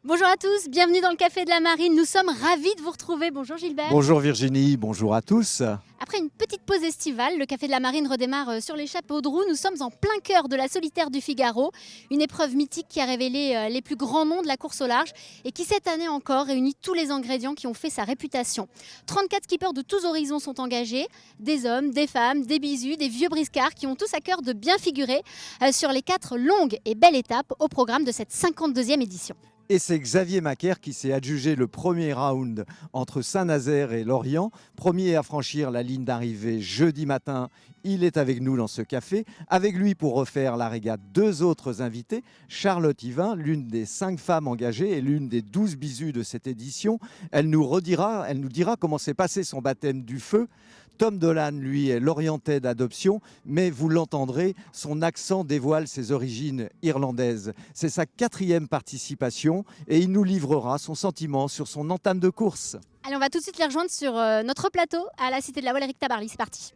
Bonjour à tous, bienvenue dans le Café de la Marine. Nous sommes ravis de vous retrouver. Bonjour Gilbert. Bonjour Virginie, bonjour à tous. Après une petite pause estivale, le Café de la Marine redémarre sur les chapeaux de roue. Nous sommes en plein cœur de la Solitaire du Figaro, une épreuve mythique qui a révélé les plus grands noms de la course au large et qui cette année encore réunit tous les ingrédients qui ont fait sa réputation. 34 skippers de tous horizons sont engagés, des hommes, des femmes, des bisous, des vieux briscards qui ont tous à cœur de bien figurer sur les 4 longues et belles étapes au programme de cette 52e édition. Et c'est Xavier Macaire qui s'est adjugé le premier round entre Saint-Nazaire et Lorient. Premier à franchir la ligne d'arrivée jeudi matin. Il est avec nous dans ce café. Avec lui pour refaire la régate, 2 autres invités. Charlotte Yvain, l'une des 5 femmes engagées et l'une des 12 bisous de cette édition. Elle nous dira comment s'est passé son baptême du feu. Tom Dolan, lui, est lorientais d'adoption, mais vous l'entendrez, son accent dévoile ses origines irlandaises. C'est sa 4e participation et il nous livrera son sentiment sur son entame de course. Allez, on va tout de suite les rejoindre sur notre plateau à la Cité de la Voile, Éric Tabarly. C'est parti.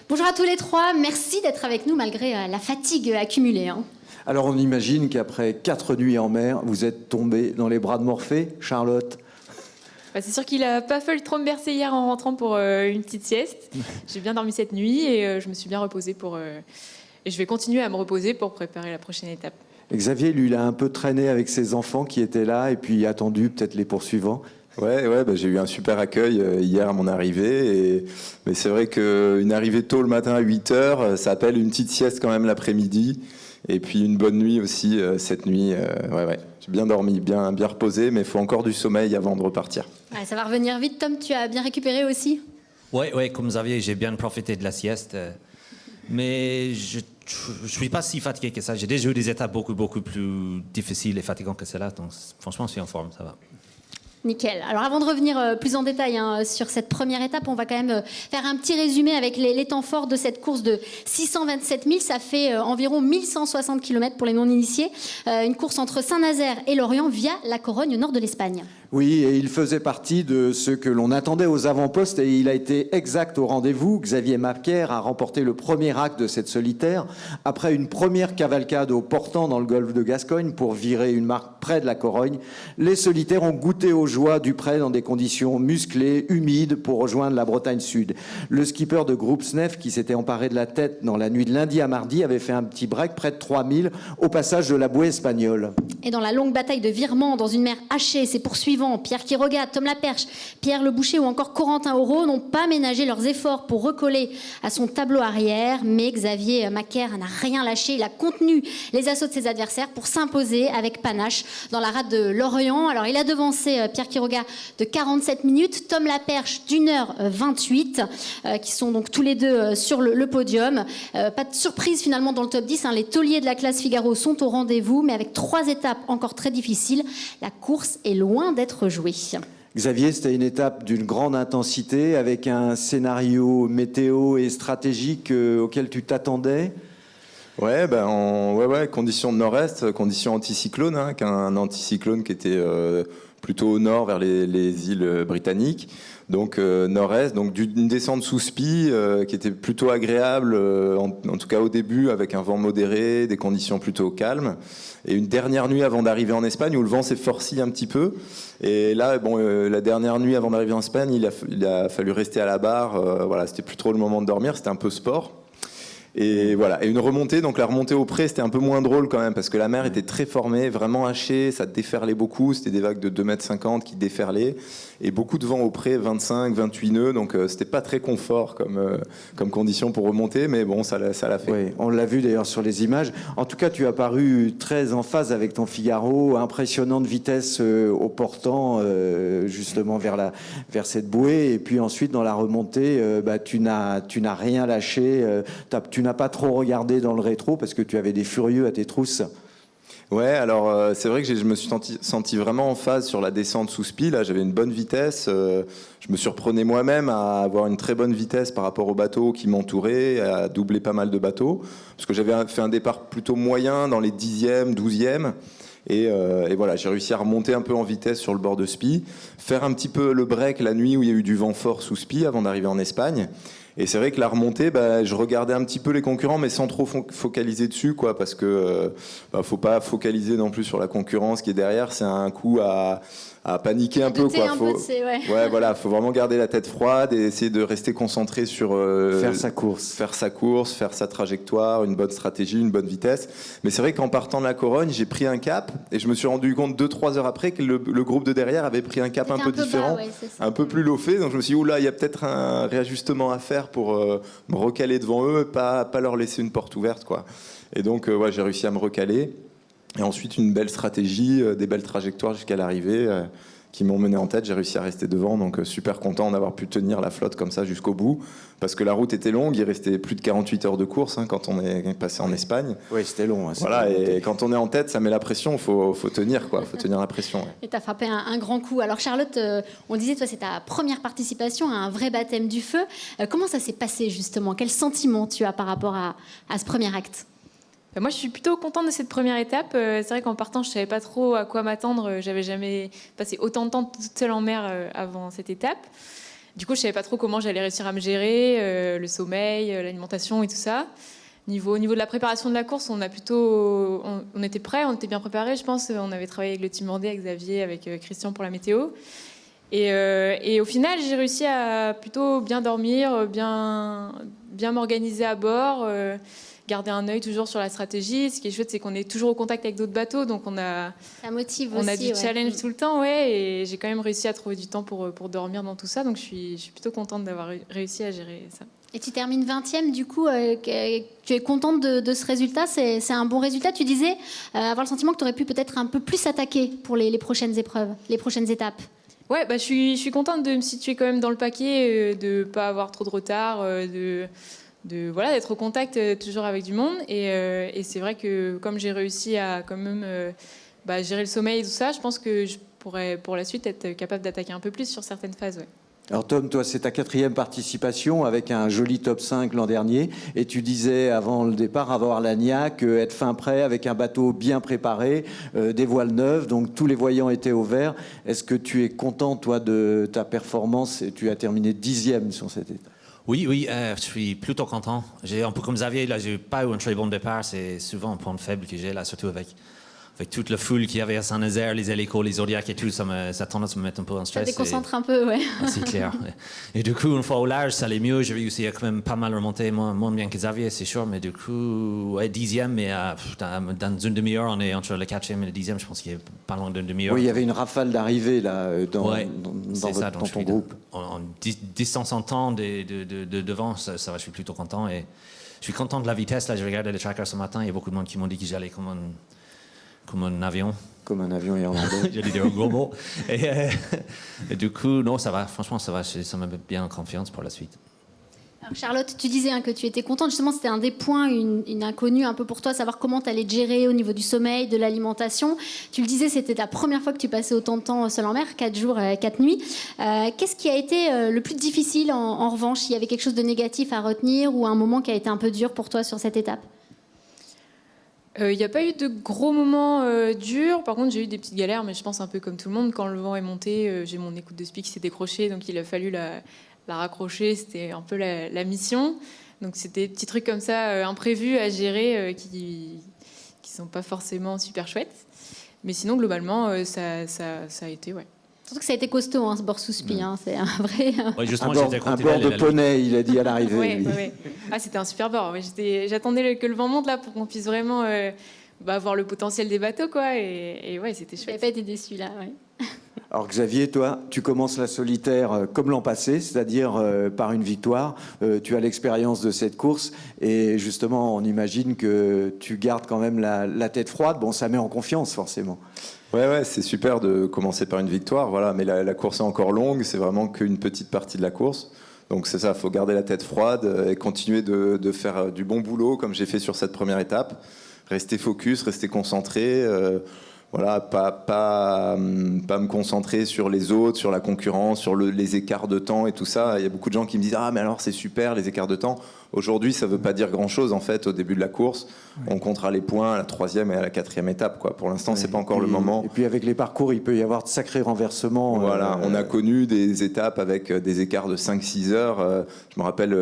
Bonjour à tous les trois, merci d'être avec nous malgré la fatigue accumulée. Alors on imagine qu'après 4 nuits en mer, vous êtes tombé dans les bras de Morphée, Charlotte. C'est sûr qu'il n'a pas fallu trop me bercer hier en rentrant pour une petite sieste. J'ai bien dormi cette nuit et je me suis bien reposée et je vais continuer à me reposer pour préparer la prochaine étape. Xavier, lui, il a un peu traîné avec ses enfants qui étaient là et puis attendu peut-être les poursuivants. Ouais, j'ai eu un super accueil hier à mon arrivée. Mais c'est vrai qu'une arrivée tôt le matin à 8h, ça appelle une petite sieste quand même l'après-midi. Et puis une bonne nuit aussi cette nuit. J'ai bien dormi, bien reposé, mais il faut encore du sommeil avant de repartir. Ouais, ça va revenir vite. Tom, tu as bien récupéré aussi? Ouais, comme Xavier, j'ai bien profité de la sieste. Mais je ne suis pas si fatigué que ça. J'ai déjà eu des étapes beaucoup plus difficiles et fatigantes que celle-là. Donc franchement, je suis en forme, ça va. Nickel. Alors avant de revenir plus en détail sur cette première étape, on va quand même faire un petit résumé avec les temps forts de cette course de 627 000. Ça fait environ 1160 km pour les non-initiés. Une course entre Saint-Nazaire et Lorient via la Corogne au nord de l'Espagne. Oui, et il faisait partie de ceux que l'on attendait aux avant-postes et il a été exact au rendez-vous. Xavier Macaire a remporté le premier acte de cette solitaire après une première cavalcade au portant dans le golfe de Gascogne pour virer une marque près de la Corogne. Les solitaires ont goûté aux joies du près dans des conditions musclées, humides pour rejoindre la Bretagne Sud. Le skipper de groupe SNEF qui s'était emparé de la tête dans la nuit de lundi à mardi avait fait un petit break près de 3000 au passage de la bouée espagnole. Et dans la longue bataille de virement dans une mer hachée, ses poursuivants Pierre Quiroga, Tom Laperche, Pierre Le Boucher ou encore Corentin Auro n'ont pas ménagé leurs efforts pour recoller à son tableau arrière, mais Xavier Macaire n'a rien lâché. Il a contenu les assauts de ses adversaires pour s'imposer avec panache dans la rade de Lorient. Alors il a devancé Pierre Quiroga de 47 minutes, Tom Laperche d'1h28, qui sont donc tous les deux sur le podium. Pas de surprise finalement dans le top 10, les tauliers de la classe Figaro sont au rendez-vous, mais avec 3 étapes encore très difficiles, la course est loin d'être jouée. Xavier, c'était une étape d'une grande intensité avec un scénario météo et stratégique auquel tu t'attendais. Ouais, conditions de nord-est, conditions anticyclone, qu'un anticyclone qui était plutôt au nord vers les îles britanniques. Donc nord-est, donc une descente sous spi qui était plutôt agréable, en tout cas au début, avec un vent modéré, des conditions plutôt calmes. Et une dernière nuit avant d'arriver en Espagne où le vent s'est forci un petit peu. Et là, la dernière nuit avant d'arriver en Espagne, il a fallu rester à la barre. C'était plus trop le moment de dormir, c'était un peu sport. Et voilà, et une remontée, donc la remontée au pré, c'était un peu moins drôle quand même, parce que la mer était très formée, vraiment hachée, ça déferlait beaucoup, c'était des vagues de 2,50 m qui déferlaient, et beaucoup de vent au pré, 25, 28 nœuds, donc c'était pas très confort comme condition pour remonter, mais bon, ça l'a fait. Oui, on l'a vu d'ailleurs sur les images. En tout cas, tu as paru très en phase avec ton Figaro, impressionnante vitesse au portant, justement vers cette bouée, et puis ensuite dans la remontée, tu n'as rien lâché, tu n'as pas trop regardé dans le rétro parce que tu avais des furieux à tes trousses. Ouais, alors c'est vrai que je me suis senti vraiment en phase sur la descente sous spi. Là, j'avais une bonne vitesse. Je me surprenais moi-même à avoir une très bonne vitesse par rapport aux bateaux qui m'entouraient, à doubler pas mal de bateaux. Parce que j'avais fait un départ plutôt moyen dans les 10e, 12e. Et voilà, j'ai réussi à remonter un peu en vitesse sur le bord de Spi, faire un petit peu le break la nuit où il y a eu du vent fort sous Spi avant d'arriver en Espagne. Et c'est vrai que la remontée, je regardais un petit peu les concurrents, mais sans trop focaliser dessus, quoi, parce que faut pas focaliser non plus sur la concurrence qui est derrière. C'est un coup à paniquer un peu, quoi. Ouais, voilà, faut vraiment garder la tête froide et essayer de rester concentré sur faire sa course, faire sa trajectoire, une bonne stratégie, une bonne vitesse. Mais c'est vrai qu'en partant de la Corogne, j'ai pris un cap et je me suis rendu compte 2-3 heures après que le groupe de derrière avait pris un cap un peu différent, un peu plus low-fait. Donc je me suis dit, oula, il y a peut-être un réajustement à faire pour me recaler devant eux et pas leur laisser une porte ouverte, quoi. Et donc j'ai réussi à me recaler. Et ensuite, une belle stratégie, des belles trajectoires jusqu'à l'arrivée qui m'ont mené en tête. J'ai réussi à rester devant, donc super content d'avoir pu tenir la flotte comme ça jusqu'au bout. Parce que la route était longue, il restait plus de 48 heures de course quand on est passé en Espagne. Oui, c'était long. Voilà, et quand on est en tête, ça met la pression, faut tenir, quoi. Faut tenir la pression. Ouais. Et tu as frappé un grand coup. Alors Charlotte, on disait, toi, c'est ta première participation à un vrai baptême du feu. Comment ça s'est passé, justement? Quel sentiment tu as par rapport à ce premier acte? Moi, je suis plutôt contente de cette première étape. C'est vrai qu'en partant, je ne savais pas trop à quoi m'attendre. J'avais jamais passé autant de temps toute seule en mer avant cette étape. Du coup, je ne savais pas trop comment j'allais réussir à me gérer, le sommeil, l'alimentation et tout ça. Au niveau de la préparation de la course, on était prêts, on était bien préparés, je pense. On avait travaillé avec le team Vendée, avec Xavier, avec Christian pour la météo. Et au final, j'ai réussi à plutôt bien dormir, bien m'organiser à bord, garder un œil toujours sur la stratégie. Ce qui est chouette, c'est qu'on est toujours au contact avec d'autres bateaux, donc on a du challenge tout le temps, et j'ai quand même réussi à trouver du temps pour dormir dans tout ça, donc je suis plutôt contente d'avoir réussi à gérer ça. Et tu termines 20e, du coup, tu es contente de ce résultat? C'est un bon résultat. Tu disais avoir le sentiment que tu aurais pu peut-être un peu plus attaquer pour les prochaines épreuves, les prochaines étapes. Ouais, je suis contente de me situer quand même dans le paquet, de ne pas avoir trop de retard, d'être au contact toujours avec du monde. Et c'est vrai que comme j'ai réussi à quand même gérer le sommeil et tout ça, je pense que je pourrais pour la suite être capable d'attaquer un peu plus sur certaines phases. Ouais. Alors Tom, toi, c'est ta 4e participation avec un joli top 5 l'an dernier. Et tu disais avant le départ, avoir l'agnac, être fin prêt avec un bateau bien préparé, des voiles neuves, donc tous les voyants étaient au vert. Est-ce que tu es content, toi, de ta performance? Et tu as terminé 10e sur cette étape. Oui, je suis plutôt content. Un peu comme Xavier, là, j'ai pas eu un très bon départ. C'est souvent un point faible que j'ai là, surtout avec toute la foule qu'il y avait à Saint-Nazaire, les hélicos, les Zodiacs et tout, ça a tendance à me mettre un peu en stress. Ça déconcentre un peu, ouais. C'est clair. Et du coup, une fois au large, ça allait mieux. J'ai réussi à quand même pas mal remonter, moins bien que Xavier, c'est sûr. Mais du coup, 10e, mais dans une demi-heure, on est entre le 4e et le 10e. Je pense qu'il est pas loin d'une demi-heure. Oui, il y avait une rafale d'arrivée là, dans ton groupe. En distance en temps devant, ça va, je suis plutôt content. Et je suis content de la vitesse. Là, j'ai regardé le tracker ce matin. Il y a beaucoup de monde qui m'ont dit que j'allais comme un avion. Comme un avion irlandais. J'allais dire un gros mot. Et du coup, non, ça va. Franchement, ça va. Ça me met bien en confiance pour la suite. Alors Charlotte, tu disais que tu étais contente. Justement, c'était un des points, une inconnue un peu pour toi, savoir comment tu allais te gérer au niveau du sommeil, de l'alimentation. Tu le disais, c'était ta première fois que tu passais autant de temps seul en mer, 4 jours, 4 nuits. Qu'est-ce qui a été le plus difficile en revanche? Il y avait quelque chose de négatif à retenir ou un moment qui a été un peu dur pour toi sur cette étape? Il n'y a pas eu de gros moments durs. Par contre, j'ai eu des petites galères, mais je pense un peu comme tout le monde. Quand le vent est monté, j'ai mon écoute de spi qui s'est décrochée, donc il a fallu la raccrocher. C'était un peu la mission. Donc c'était des petits trucs comme ça, imprévus à gérer, qui sont pas forcément super chouettes. Mais sinon, globalement, ça a été, ouais. Surtout que ça a été costaud, ce bord sous spi. C'est un vrai... Ouais, justement, un bord de poney, il a dit à l'arrivée. Ouais. Ah, c'était un super bord. J'attendais que le vent monte là pour qu'on puisse vraiment voir le potentiel des bateaux, quoi. Et ouais, c'était chouette. J'avais pas été déçue là, ouais. Alors Xavier, toi, tu commences la solitaire comme l'an passé, c'est-à-dire par une victoire. Tu as l'expérience de cette course et justement, on imagine que tu gardes quand même la tête froide. Bon, ça met en confiance forcément. Ouais, c'est super de commencer par une victoire, voilà. Mais la course est encore longue, c'est vraiment qu'une petite partie de la course. Donc c'est ça, il faut garder la tête froide et continuer de faire du bon boulot comme j'ai fait sur cette première étape. rester focus, rester concentré. Voilà, pas me concentrer sur les autres, sur la concurrence, sur les écarts de temps et tout ça. Il y a beaucoup de gens qui me disent « Ah, mais alors c'est super, les écarts de temps ». Aujourd'hui, ça ne veut pas dire grand-chose, en fait, au début de la course. On comptera les points à la 3e et à la 4e étape, quoi. Pour l'instant, c'est pas encore le moment. Et puis avec les parcours, il peut y avoir de sacrés renversements. Voilà, on a connu des étapes avec des écarts de 5-6 heures. Je me rappelle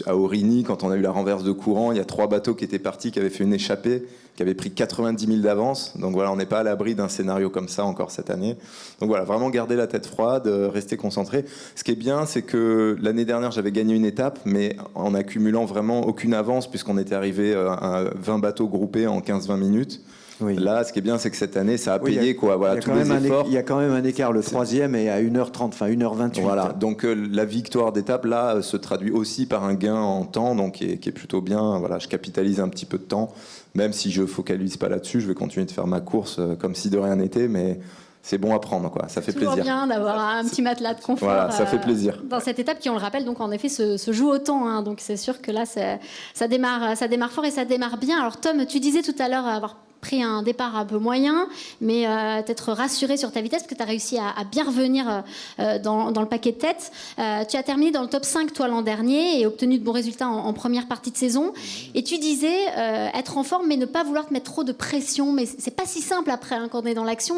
à Aurigny, quand on a eu la renverse de courant, il y a 3 bateaux qui étaient partis, qui avaient fait une échappée, qui avaient pris 90 000 d'avance. Donc voilà, on n'est pas à l'abri d'un scénario comme ça encore cette année. Donc voilà, vraiment garder la tête froide, rester concentré. Ce qui est bien, c'est que l'année dernière, j'avais gagné une étape, mais en accumulant vraiment aucune avance, puisqu'on était arrivé à 20 bateaux groupés en 15-20 minutes. Oui. Là, ce qui est bien, c'est que cette année, ça a payé, quoi. Voilà, tous les efforts. Il y a quand même un écart. Le 3e est à 1h30, enfin 1h28. Voilà. Donc la victoire d'étape, là, se traduit aussi par un gain en temps, donc qui est plutôt bien. Voilà, je capitalise un petit peu de temps, même si je focalise pas là-dessus. Je vais continuer de faire ma course comme si de rien n'était, mais c'est bon à prendre, quoi. Ça fait plaisir. C'est bien d'avoir un petit matelas de confort. Voilà, ça fait plaisir. Dans cette étape qui, on le rappelle, donc en effet, se joue au temps. Hein, donc c'est sûr que là, ça démarre fort et ça démarre bien. Alors Tom, tu disais tout à l'heure avoir pris un départ un peu moyen, mais t'être rassuré sur ta vitesse parce que tu as réussi à bien revenir dans le paquet de tête. Tu as terminé dans le top 5 toi l'an dernier et obtenu de bons résultats en première partie de saison. Et tu disais être en forme mais ne pas vouloir te mettre trop de pression. Mais c'est pas si simple après hein, quand on est dans l'action.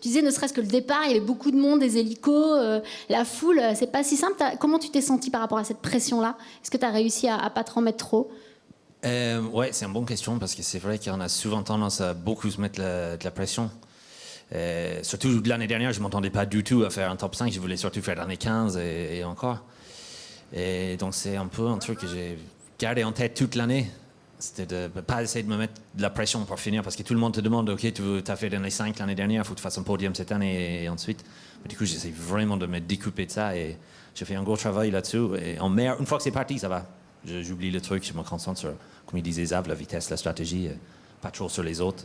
Tu disais ne serait-ce que le départ, il y avait beaucoup de monde, des hélicos, la foule, c'est pas si simple. Comment tu t'es senti par rapport à cette pression-là? Est-ce que tu as réussi à pas te remettre trop? Ouais, c'est une bonne question parce que c'est vrai qu'on a souvent tendance à beaucoup se mettre de la pression. Surtout l'année dernière, je ne m'entendais pas du tout à faire un top 5, je voulais surtout faire l'année 15 et encore. Et donc c'est un peu un truc que j'ai gardé en tête toute l'année. C'était de ne pas essayer de me mettre de la pression pour finir parce que tout le monde te demande, ok, tu as fait l'année 5 l'année dernière, il faut que tu fasses un podium cette année et ensuite. Mais du coup, j'essaie vraiment de me découper de ça et j'ai fait un gros travail là-dessus. Et en mer, une fois que c'est parti, ça va. J'oublie le truc, je me concentre sur, comme il disait Zav, la vitesse, la stratégie, pas trop sur les autres.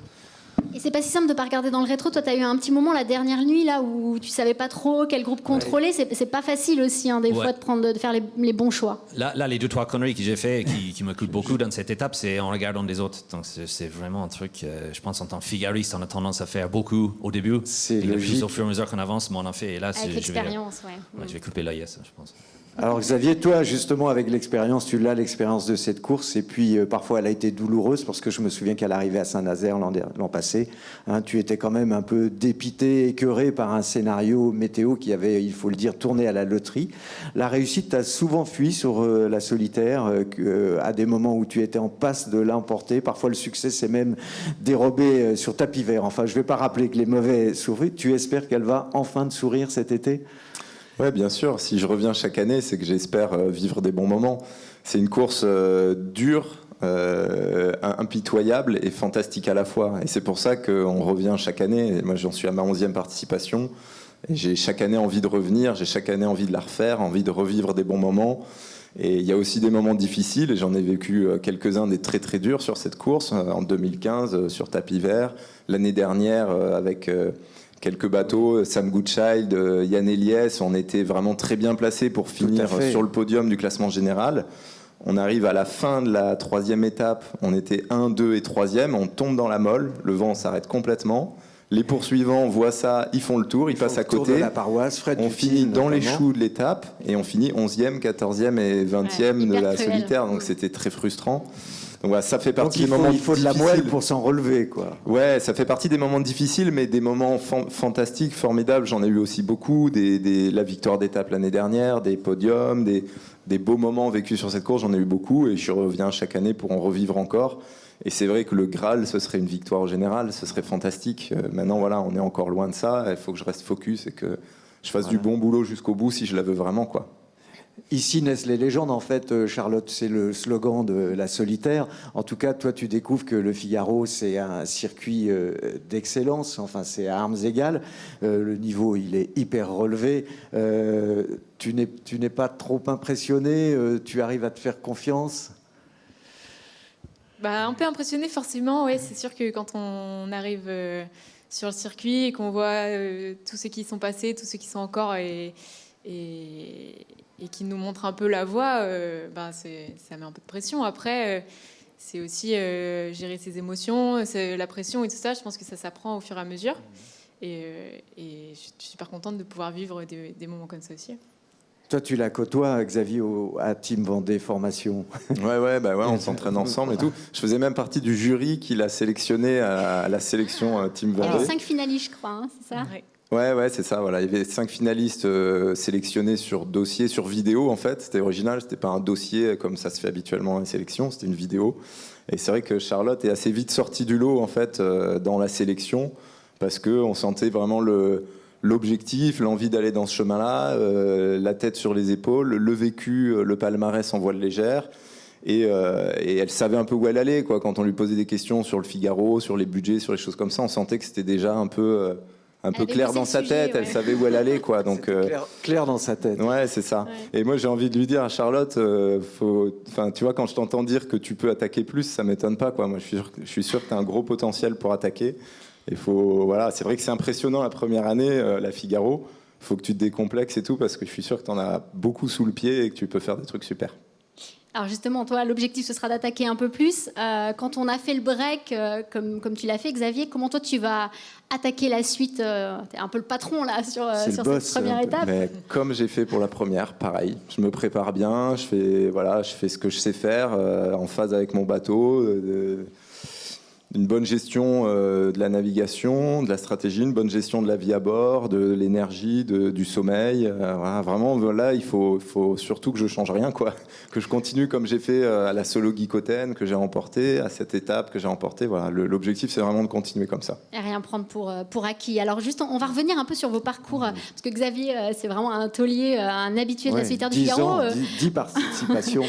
Et c'est pas si simple de pas regarder dans le rétro. Toi, tu as eu un petit moment la dernière nuit là où tu savais pas trop quel groupe contrôler. Ouais. C'est pas facile aussi des fois de faire les bons choix. Là, les 2-3 conneries que j'ai fait qui me coûtent beaucoup dans cette étape, c'est en regardant des autres. Donc c'est vraiment un truc, je pense en tant que figariste, on a tendance à faire beaucoup au début. C'est logique. Plus au fur et à mesure qu'on avance, mais on en fait. Et là, avec l'expérience, je vais couper l'œil, je pense. Alors Xavier, toi justement avec l'expérience, tu l'as l'expérience de cette course et puis parfois elle a été douloureuse parce que je me souviens qu'à l'arrivée à Saint-Nazaire l'an passé, hein, tu étais quand même un peu dépité, écœuré par un scénario météo qui avait, il faut le dire, tourné à la loterie. La réussite t'a souvent fui sur la solitaire à des moments où tu étais en passe de l'emporter. Parfois le succès s'est même dérobé sur tapis vert. Enfin, je ne vais pas rappeler que les mauvais sourient. Tu espères qu'elle va enfin te sourire cet été ? Oui, bien sûr. Si je reviens chaque année, c'est que j'espère vivre des bons moments. C'est une course dure, impitoyable et fantastique à la fois. Et c'est pour ça qu'on revient chaque année. Et moi, j'en suis à ma 11e participation. Et j'ai chaque année envie de revenir, j'ai chaque année envie de la refaire, envie de revivre des bons moments. Et il y a aussi des moments difficiles. Et j'en ai vécu quelques-uns des très très durs sur cette course. En 2015, sur tapis vert. L'année dernière, avec... quelques bateaux, Sam Goodchild, Yann Eliès, on était vraiment très bien placés pour finir sur le podium du classement général. On arrive à la fin de la 3e étape, on était 1, 2 et 3e, on tombe dans la molle, le vent s'arrête complètement. Les poursuivants voient ça, ils font le tour, ils passent à côté. De la paroisse, on finit dans les choux de l'étape et on finit 11e, 14e et 20e de la solitaire, donc c'était très frustrant. Donc voilà, ça fait partie des moments difficiles. Il faut de la moelle pour s'en relever, quoi. Ouais, ça fait partie des moments difficiles, mais des moments fantastiques, formidables. J'en ai eu aussi beaucoup. La victoire d'étape l'année dernière, des podiums, des beaux moments vécus sur cette course. J'en ai eu beaucoup et je reviens chaque année pour en revivre encore. Et c'est vrai que le Graal, ce serait une victoire générale, ce serait fantastique. Maintenant, voilà, on est encore loin de ça. Il faut que je reste focus et que je fasse du bon boulot jusqu'au bout si je la veux vraiment, quoi. Ici naissent les légendes, en fait, Charlotte, c'est le slogan de la solitaire. En tout cas, toi, tu découvres que le Figaro, c'est un circuit d'excellence, enfin, c'est à armes égales. Le niveau, il est hyper relevé. Tu n'es pas trop impressionné, tu arrives à te faire confiance? Un peu impressionné, forcément, ouais. C'est sûr que quand on arrive sur le circuit et qu'on voit tous ceux qui sont passés, tous ceux qui sont encore et qui nous montre un peu la voie, ça met un peu de pression. Après, c'est aussi gérer ses émotions, la pression et tout ça. Je pense que ça s'apprend au fur et à mesure. Et je suis super contente de pouvoir vivre des moments comme ça aussi. Toi, tu la côtoies, Xavier, à Team Vendée Formation. Ouais, on s'entraîne ensemble et tout. Je faisais même partie du jury qui l'a sélectionné à la sélection Team Il y avait Vendée. 5 finalistes, je crois, c'est ça? Ouais, c'est ça. Voilà, il y avait 5 finalistes sélectionnés sur dossier, sur vidéo en fait. C'était original. C'était pas un dossier comme ça se fait habituellement à une sélection. C'était une vidéo. Et c'est vrai que Charlotte est assez vite sortie du lot en fait dans la sélection parce que on sentait vraiment l'objectif, l'envie d'aller dans ce chemin-là, la tête sur les épaules, le vécu, le palmarès en voile légère. Et elle savait un peu où elle allait, quoi. Quand on lui posait des questions sur le Figaro, sur les budgets, sur les choses comme ça, on sentait que c'était déjà un peu clair dans sa tête. Elle savait où elle allait, quoi. Donc clair dans sa tête. Ouais, c'est ça. Ouais. Et moi, j'ai envie de lui dire à Charlotte, tu vois, quand je t'entends dire que tu peux attaquer plus, ça m'étonne pas, quoi. Moi, je suis sûr que tu as un gros potentiel pour attaquer. Voilà, c'est vrai que c'est impressionnant la première année, la Figaro. Il faut que tu te décomplexes et tout, parce que je suis sûr que tu en as beaucoup sous le pied et que tu peux faire des trucs super. Alors justement, toi, l'objectif, ce sera d'attaquer un peu plus. Quand on a fait le break, comme tu l'as fait, Xavier, comment toi, tu vas attaquer la suite? Tu es un peu le patron, là, sur cette première étape. Mais comme j'ai fait pour la première, pareil. Je me prépare bien, je fais ce que je sais faire, en phase avec mon bateau, une bonne gestion de la navigation, de la stratégie, une bonne gestion de la vie à bord, de l'énergie, du sommeil. Voilà, vraiment, là, il faut surtout que je change rien, quoi. Que je continue comme j'ai fait à la Solo Guicoten, que j'ai remporté, à cette étape que j'ai remportée. Voilà, l'objectif, c'est vraiment de continuer comme ça. Et rien prendre pour acquis. Alors juste, on va revenir un peu sur vos parcours, parce que Xavier, c'est vraiment un taulier, un habitué de la solitaire du Figaro. 10 participations.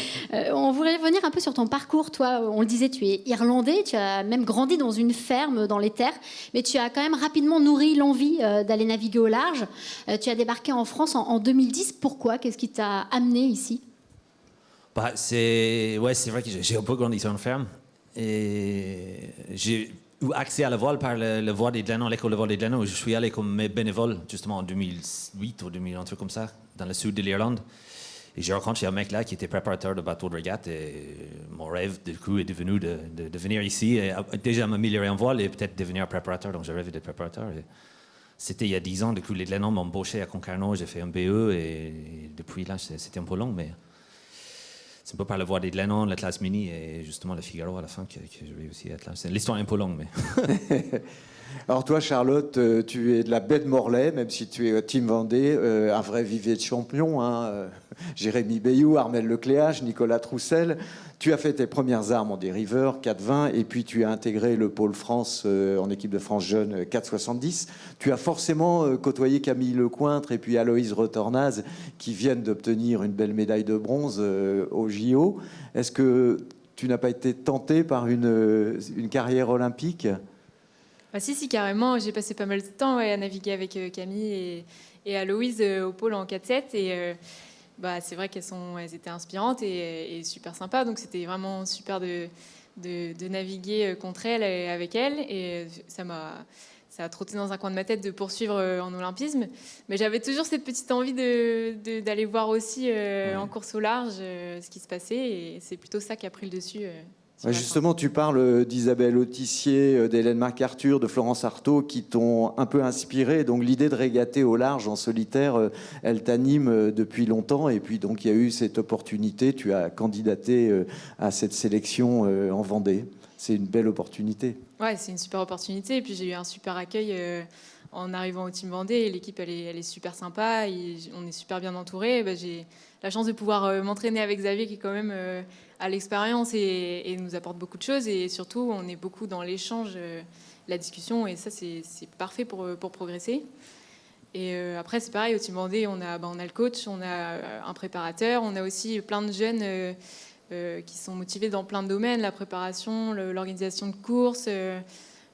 On voudrait revenir un peu sur ton parcours. Toi, on le disait, tu es irlandais, tu as même grandi dans une ferme dans les terres, mais tu as quand même rapidement nourri l'envie d'aller naviguer au large. Tu as débarqué en France en 2010. Pourquoi? Qu'est-ce qui t'a amené ici? C'est vrai que j'ai un peu grandi sur une ferme et j'ai eu accès à la voile par le voile des Glenons, l'école de voile des Glenons, où je suis allé comme bénévole justement en 2008 ou 2000, un truc comme ça, dans le sud de l'Irlande. Et j'ai rencontré un mec là qui était préparateur de bateau de régate et mon rêve du coup est devenu de venir ici et déjà m'améliorer en voile et peut-être devenir préparateur. Donc j'ai rêvé d'être préparateur. Et c'était il y a 10 ans, du coup les Glenons m'ont embauché à Concarneau, j'ai fait un BE et depuis là c'était un peu long, mais c'est un peu par le voie des Glenons, la classe mini et justement le Figaro à la fin que j'ai réussi à être là. L'histoire est un peu longue, mais... Alors toi, Charlotte, tu es de la baie de Morlaix, même si tu es Team Vendée, un vrai vivier de champions. Jérémy Bayou, Armel Lecléage, Nicolas Troussel. Tu as fait tes premières armes en dériveur, 4,20, et puis tu as intégré le pôle France en équipe de France jeune 4,70. Tu as forcément côtoyé Camille Lecointre et puis Aloïse Retornaz, qui viennent d'obtenir une belle médaille de bronze au JO. Est-ce que tu n'as pas été tenté par une carrière olympique ? Si, carrément. J'ai passé pas mal de temps à naviguer avec Camille et Aloïse au pôle en 4-7. Et c'est vrai elles étaient inspirantes et super sympas. Donc c'était vraiment super de naviguer contre elles et avec elles. Et ça a trotté dans un coin de ma tête de poursuivre en olympisme. Mais j'avais toujours cette petite envie d'aller voir aussi en course au large ce qui se passait. Et c'est plutôt ça qui a pris le dessus. Justement, tu parles d'Isabelle Autissier, d'Hélène MacArthur, de Florence Artaud, qui t'ont un peu inspiré. Donc l'idée de régater au large en solitaire, elle t'anime depuis longtemps. Et puis donc il y a eu cette opportunité. Tu as candidaté à cette sélection en Vendée. C'est une belle opportunité. Ouais, c'est une super opportunité. Et puis j'ai eu un super accueil en arrivant au Team Vendée. Et l'équipe, elle est super sympa. On est super bien entourés. J'ai la chance de pouvoir m'entraîner avec Xavier, qui est quand même à l'expérience et nous apporte beaucoup de choses. Et surtout, on est beaucoup dans l'échange, la discussion. Et ça, c'est parfait pour progresser. Et après, c'est pareil, au Team Vendée, on a le coach, on a un préparateur. On a aussi plein de jeunes qui sont motivés dans plein de domaines. La préparation, l'organisation de courses,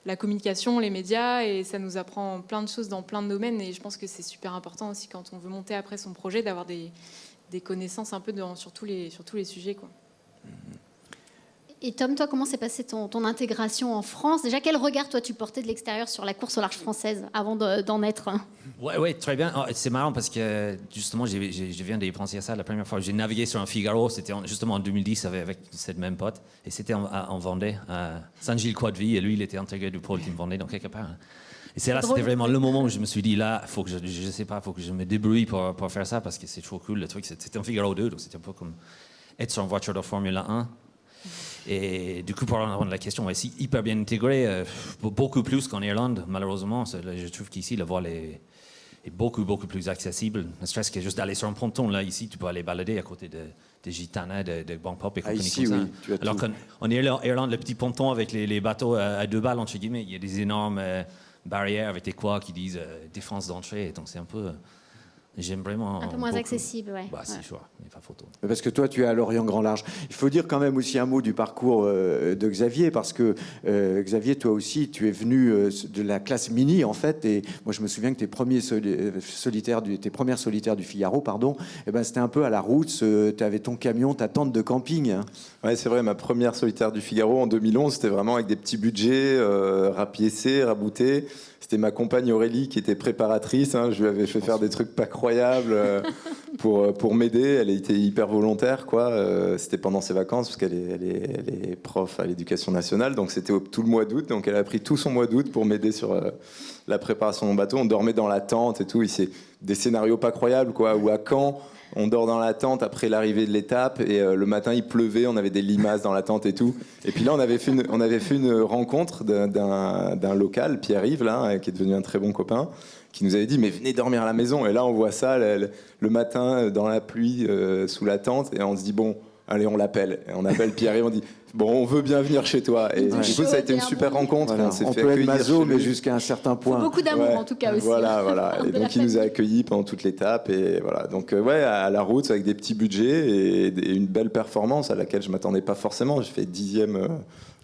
la communication, les médias. Et ça nous apprend plein de choses dans plein de domaines. Et je pense que c'est super important aussi quand on veut monter après son projet d'avoir des connaissances un peu sur tous les sujets, quoi. Et Tom, toi, comment s'est passée ton intégration en France? Déjà, quel regard, toi, tu portais de l'extérieur sur la course au large française avant d'en être? Ouais, très bien. C'est marrant parce que justement, je viens d'y penser à ça la première fois. J'ai navigué sur un Figaro, c'était justement en 2010 avec cette même pote. Et c'était en Vendée, à Saint-Gilles-Croix-de-Vie. Et lui, il était intégré du pôle Team Vendée, donc quelque part. Et c'est là, c'était vraiment le moment où je me suis dit, là, faut que je sais pas, faut que je me débrouille pour faire ça parce que c'est trop cool. Le truc, c'était un Figaro 2, donc c'était un peu comme être sur une voiture de Formule 1. Et du coup, pour répondre à la question, c'est hyper bien intégré, beaucoup plus qu'en Irlande, malheureusement. Je trouve qu'ici, le voile est beaucoup plus accessible. Ne serait-ce que juste d'aller sur un ponton. Là, ici, tu peux aller balader à côté des gitanas, de Bangkok et compagnie ici, comme ça. oui, tu as Alors tout. qu'en Irlande, le petit ponton avec les bateaux à 2 balles, entre guillemets, il y a des énormes barrières avec des quoi qui disent défense d'entrée. Donc, c'est un peu... J'aime vraiment... Un peu moins beaucoup. accessible, ouais. Bah, c'est Ouais. sûr, il n'y a pas photo. Parce que toi, tu es à Lorient Grand Large. Il faut dire quand même aussi un mot du parcours de Xavier, parce que Xavier, toi aussi, tu es venu de la classe mini, en fait. Et moi, je me souviens que tes premières solitaires du Figaro, pardon, eh ben, c'était un peu à la route. Tu avais ton camion, ta tente de camping. Hein. Ouais, c'est vrai, ma première solitaire du Figaro en 2011, c'était vraiment avec des petits budgets, rapiécés, raboutés. C'était ma compagne Aurélie qui était préparatrice. Hein. Je lui avais fait faire des trucs pas croyables pour m'aider. Elle était hyper volontaire, quoi. C'était pendant ses vacances, parce qu'elle est prof à l'éducation nationale. Donc c'était tout le mois d'août. Donc elle a pris tout son mois d'août pour m'aider sur la préparation de mon bateau. On dormait dans la tente et tout. Et c'est des scénarios pas croyables, quoi. Ou à Caen, on dort dans la tente après l'arrivée de l'étape et le matin il pleuvait, on avait des limaces dans la tente et tout. Et puis là on avait fait une rencontre d'un local, Pierre-Yves là, qui est devenu un très bon copain, qui nous avait dit mais venez dormir à la maison. Et là on voit ça le matin dans la pluie sous la tente et on se dit bon allez on l'appelle. Et on appelle Pierre-Yves, on dit bon on veut bien venir chez toi. Et du coup ça a été une super rencontre. Voilà. On s'est On fait peut être accueillir maso, chez mais lui. jusqu'à un certain point. Beaucoup d'amour, Ouais. en tout cas, aussi. Voilà. Et donc, il nous a accueillis pendant toute l'étape. Et voilà. Donc, ouais, à la route, avec des petits budgets et une belle performance à laquelle je ne m'attendais pas forcément. J'ai fait 10e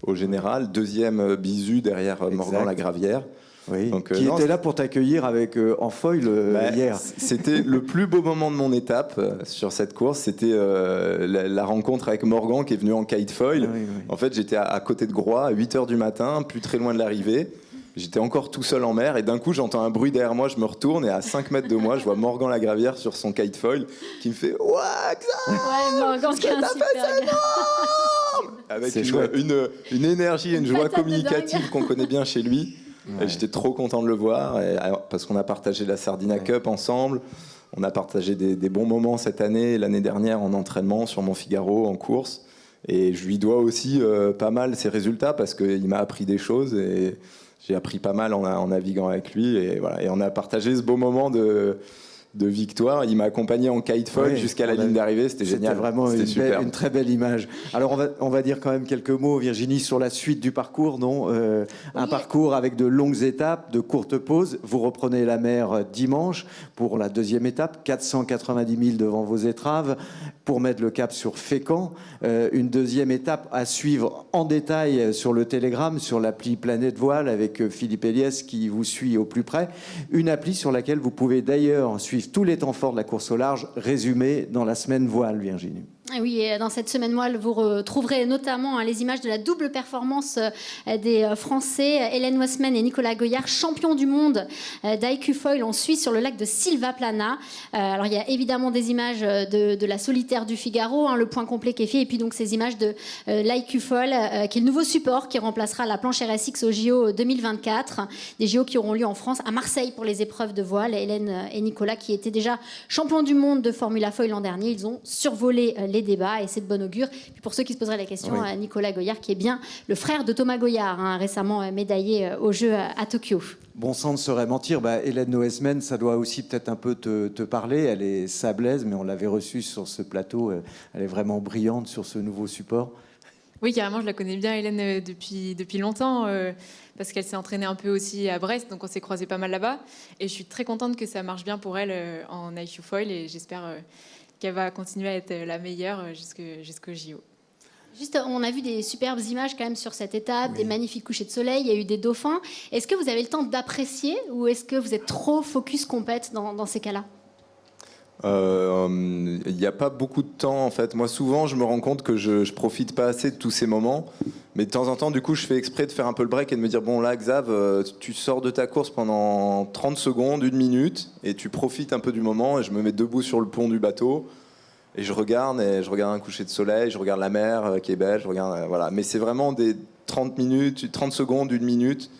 au général, 2e bisu derrière Morgan-la-Gravière. Oui. Donc, Qui non, était là pour t'accueillir avec en foil hier. C'était le plus beau moment de mon étape sur cette course. C'était la rencontre avec Morgan qui est venu en kite foil. Oui. En fait, j'étais à côté de Groix à 8h du matin, plus très loin de l'arrivée. J'étais encore tout seul en mer et d'un coup, j'entends un bruit derrière moi. Je me retourne et à 5 mètres de moi, je vois Morgan Lagravière sur son kite foil qui me fait « Ouah, Xa !» Ouais, Morgan, qui est un super gars. avec C'est chouette. une énergie et une joie patate de communicative dingue. qu'on connaît bien chez lui. Ouais. Et j'étais trop content de le voir parce qu'on a partagé la Sardina Cup ensemble. On a partagé des bons moments cette année et l'année dernière en entraînement sur mon Figaro en course. Et je lui dois aussi pas mal ses résultats parce qu'il m'a appris des choses et j'ai appris pas mal en naviguant avec lui. Et, voilà. Et on a partagé ce beau moment de victoire. Il m'a accompagné en kite foil Oui, jusqu'à la on a- ligne d'arrivée. C'était génial. Vraiment C'était super. une très belle image. Alors on va dire quand même quelques mots, Virginie, sur la suite du parcours, non Un parcours avec de longues étapes, de courtes pauses. Vous reprenez la mer dimanche pour la deuxième étape, 490 000 devant vos étraves, pour mettre le cap sur Fécamp. Une deuxième étape à suivre en détail sur le Télégramme, sur l'appli Planète Voile, avec Philippe Eliès qui vous suit au plus près. Une appli sur laquelle vous pouvez d'ailleurs suivre tous les temps forts de la course au large, résumés dans la semaine voile, Virginie. Et oui, et dans cette semaine voile, vous retrouverez notamment les images de la double performance des Français, Hélène Westman et Nicolas Goyard, champions du monde d'IQ Foil en Suisse sur le lac de Silvaplana. Alors il y a évidemment des images de la solitaire du Figaro, le point complet qui est fait, et puis donc ces images de l'IQ Foil, qui est le nouveau support qui remplacera la planche RSX au JO 2024, des JO qui auront lieu en France, à Marseille pour les épreuves de voile. Hélène et Nicolas, qui étaient déjà champions du monde de Formula Foil l'an dernier, ils ont survolé les débats et c'est de bon augure. Puis pour ceux qui se poseraient la question, Oui. Nicolas Goyard, qui est bien le frère de Thomas Goyard, récemment médaillé aux Jeux à Tokyo. Bon sang ne saurait mentir. Hélène Noesmen, ça doit aussi peut-être un peu te parler. Elle est sablaise, mais on l'avait reçue sur ce plateau. Elle est vraiment brillante sur ce nouveau support. Oui, carrément, je la connais bien, Hélène, depuis longtemps, parce qu'elle s'est entraînée un peu aussi à Brest, donc on s'est croisés pas mal là-bas. Et je suis très contente que ça marche bien pour elle en IQ Foil, et j'espère qu'elle va continuer à être la meilleure jusqu'au JO. Juste, on a vu des superbes images quand même sur cette étape, des magnifiques couchers de soleil, il y a eu des dauphins. Est-ce que vous avez le temps d'apprécier ou est-ce que vous êtes trop focus compète dans ces cas-là ? Il n'y a pas beaucoup de temps en fait. Moi souvent je me rends compte que je profite pas assez de tous ces moments. Mais de temps en temps du coup je fais exprès de faire un peu le break et de me dire bon là Xav tu sors de ta course pendant 30 secondes, 1 minute et tu profites un peu du moment et je me mets debout sur le pont du bateau et je regarde un coucher de soleil, je regarde la mer qui est belle, je regarde voilà. Mais c'est vraiment des 30 minutes, 30 secondes, 1 minute.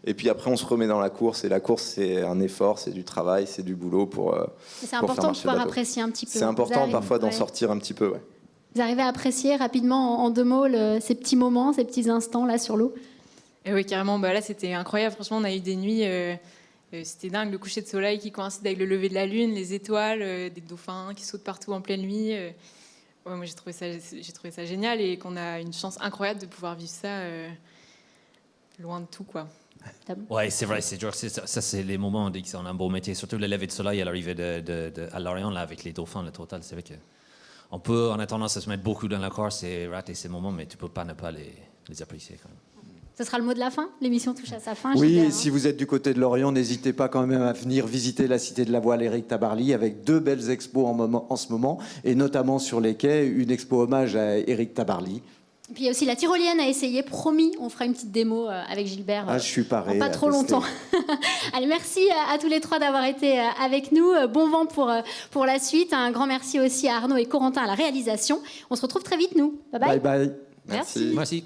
Et puis après, on se remet dans la course. Et la course, c'est un effort, c'est du travail, c'est du boulot pour. C'est important de pouvoir apprécier un petit peu. C'est important parfois d'en sortir un petit peu. Ouais. Vous arrivez à apprécier rapidement, en 2 mots, ces petits moments, ces petits instants là sur l'eau? Et oui, carrément. Là, c'était incroyable. Franchement, on a eu des nuits. C'était dingue, le coucher de soleil qui coïncide avec le lever de la lune, les étoiles, des dauphins qui sautent partout en pleine nuit. Moi, j'ai trouvé ça génial et qu'on a une chance incroyable de pouvoir vivre ça loin de tout, quoi. Ouais, c'est vrai, c'est dur. Ça, c'est les moments où on dit qu'on a un beau métier. Surtout le lever de soleil à l'arrivée à Lorient, là, avec les dauphins, le total. C'est vrai qu'on a tendance à se mettre beaucoup dans la course et rater ces moments, mais tu peux pas ne pas les apprécier quand même. Ce sera le mot de la fin. L'émission touche à sa fin. Oui, Gilbert, et si vous êtes du côté de Lorient, n'hésitez pas quand même à venir visiter la Cité de la Voile Éric Tabarly avec 2 belles expos en ce moment, et notamment sur les quais, une expo hommage à Éric Tabarly. Et puis il y a aussi la tyrolienne à essayer. Promis, on fera une petite démo avec Gilbert. Je suis paré. Pas trop longtemps. Allez, merci à tous les 3 d'avoir été avec nous. Bon vent pour la suite. Un grand merci aussi à Arnaud et Corentin à la réalisation. On se retrouve très vite, nous. Bye bye. Bye bye. Merci. Merci.